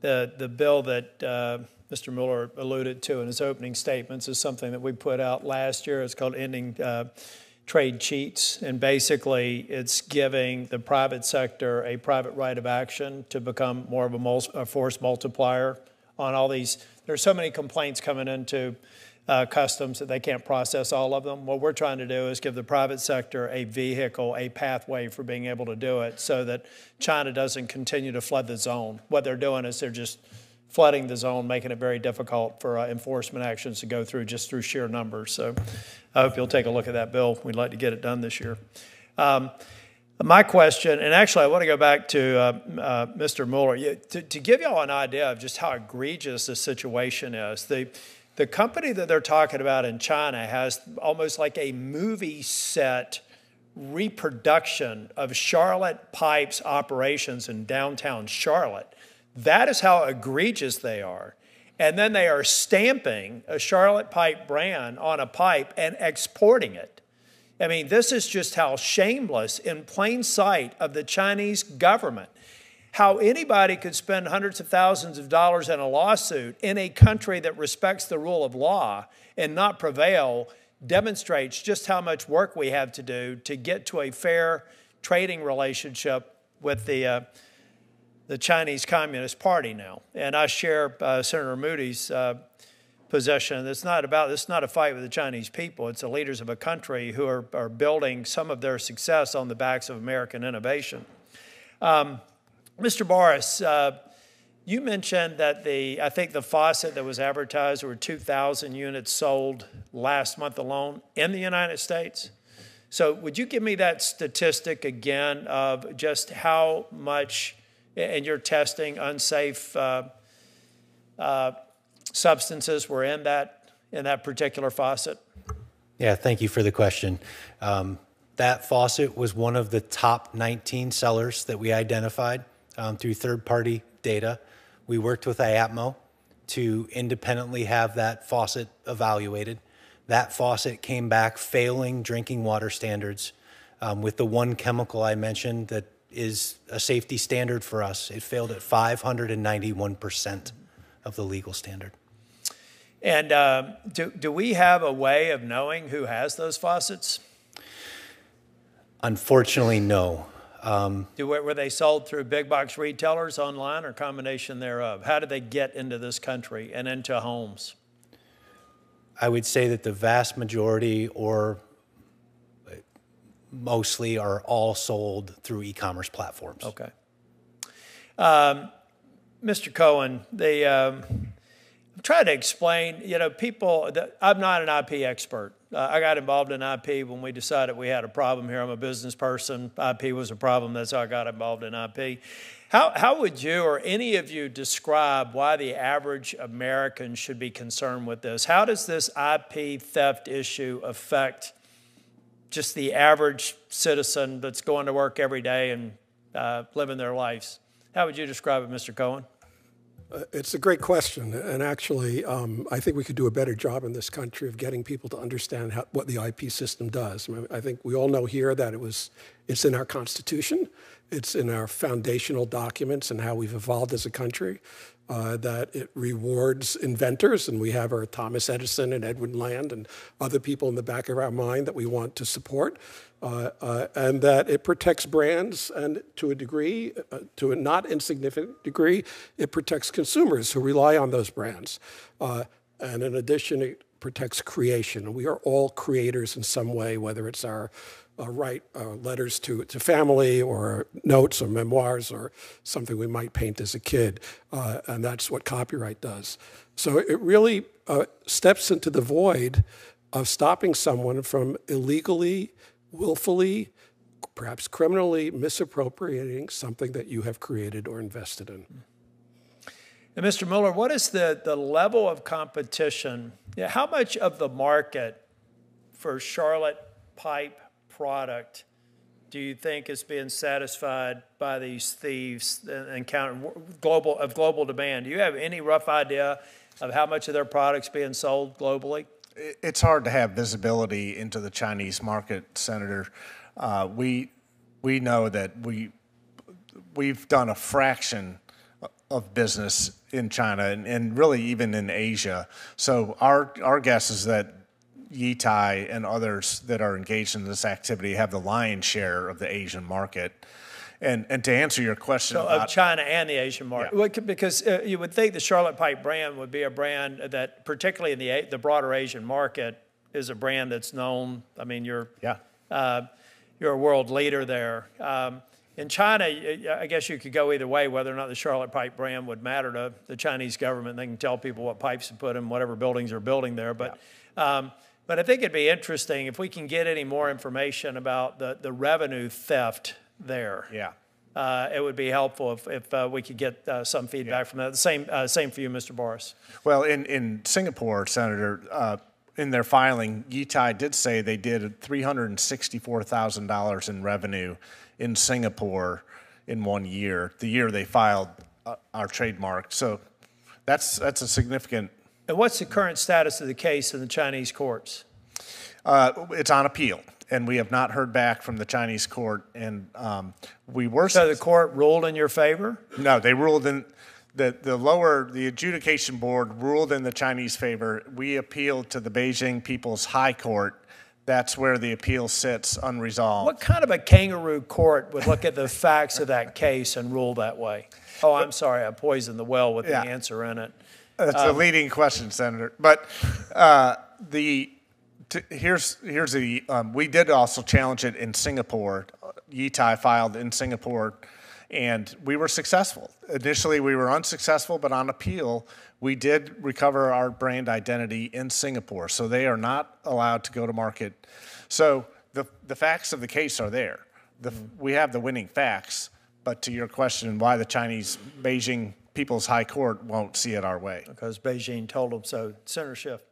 the bill that Mr. Mueller alluded to in his opening statements is something that we put out last year. It's called Ending Trade Cheats, and basically it's giving the private sector a private right of action to become more of a force multiplier on all these. There's so many complaints coming into customs that they can't process all of them. What we're trying to do is give the private sector a vehicle, a pathway for being able to do it so that China doesn't continue to flood the zone. What they're doing is they're just flooding the zone, making it very difficult for enforcement actions to go through just through sheer numbers. So I hope you'll take a look at that bill. We'd like to get it done this year. My question, and actually I want to go back to Mr. Mueller, to give y'all an idea of just how egregious this situation is. The company that they're talking about in China has almost like a movie set reproduction of Charlotte Pipe's operations in downtown Charlotte. That is how egregious they are. And then they are stamping a Charlotte Pipe brand on a pipe and exporting it. I mean, this is just how shameless, in plain sight of the Chinese government, how anybody could spend hundreds of thousands of dollars in a lawsuit in a country that respects the rule of law and not prevail demonstrates just how much work we have to do to get to a fair trading relationship with the Chinese Communist Party now. And I share Senator Moody's position. It's not a fight with the Chinese people. It's the leaders of a country who are building some of their success on the backs of American innovation. Mr. Boris, you mentioned that I think the faucet that was advertised, there were 2,000 units sold last month alone in the United States. So would you give me that statistic again of just how much in your testing unsafe substances were in that particular faucet? Yeah, thank you for the question. That faucet was one of the top 19 sellers that we identified through third-party data. We worked with IAPMO to independently have that faucet evaluated. That faucet came back failing drinking water standards with the one chemical I mentioned that is a safety standard for us. It failed at 591% of the legal standard. And do we have a way of knowing who has those faucets? Unfortunately, no. Were they sold through big box retailers online or combination thereof? How did they get into this country and into homes? I would say that the vast majority or mostly are all sold through e-commerce platforms. Okay. Mr. Cohen, I'm trying to explain, people, I'm not an IP expert. I got involved in IP when we decided we had a problem here. I'm a business person. IP was a problem. That's how I got involved in IP. How would you or any of you describe why the average American should be concerned with this? How does this IP theft issue affect just the average citizen that's going to work every day and living their lives? How would you describe it, Mr. Cohen? It's a great question, and actually, I think we could do a better job in this country of getting people to understand what the IP system does. I think we all know here that it's in our Constitution, it's in our foundational documents and how we've evolved as a country, that it rewards inventors, and we have our Thomas Edison and Edwin Land and other people in the back of our mind that we want to support. And that it protects brands, and to a degree, to a not insignificant degree, it protects consumers who rely on those brands. And in addition, it protects creation. We are all creators in some way, whether it's our letters to family or notes or memoirs or something we might paint as a kid. And that's what copyright does. So it really steps into the void of stopping someone from illegally, willfully, perhaps criminally misappropriating something that you have created or invested in. And Mr. Mueller, what is the level of competition? How much of the market for Charlotte Pipe product do you think is being satisfied by these thieves and global demand? Do you have any rough idea of how much of their products being sold globally? It's hard to have visibility into the Chinese market, Senator. We know that we've done a fraction of business in China and really even in Asia. So our guess is that Yitai and others that are engaged in this activity have the lion's share of the Asian market. And to answer your question so about of China and the Asian market, yeah. Because you would think the Charlotte Pipe brand would be a brand that, particularly in the broader Asian market, is a brand that's known. I mean, you're a world leader there. In China, I guess you could go either way, whether or not the Charlotte Pipe brand would matter to the Chinese government. They can tell people what pipes to put in whatever buildings they're building there. But I think it'd be interesting if we can get any more information about the revenue theft there. Yeah. It would be helpful if we could get some feedback from that. The same for you, Mr. Boris. Well, in Singapore, Senator, in their filing, Yitai did say they did $364,000 in revenue in Singapore in 1 year, the year they filed our trademark. So that's a significant. And what's the current status of the case in the Chinese courts? It's on appeal, and we have not heard back from the Chinese court. And we were. So the court ruled in your favor? No, they ruled in. The adjudication board ruled in the Chinese favor. We appealed to the Beijing People's High Court. That's where the appeal sits unresolved. What kind of a kangaroo court would look at the facts of that case and rule that way? Oh, I'm sorry, I poisoned the well with the answer in it. That's a leading question, Senator. But we did also challenge it in Singapore. Yitai filed in Singapore. And we were successful. Initially, we were unsuccessful, but on appeal, we did recover our brand identity in Singapore. So they are not allowed to go to market. So the facts of the case are there. We have the winning facts. But to your question, why the Beijing People's High Court won't see it our way? Because Beijing told them so. Senator Schiff.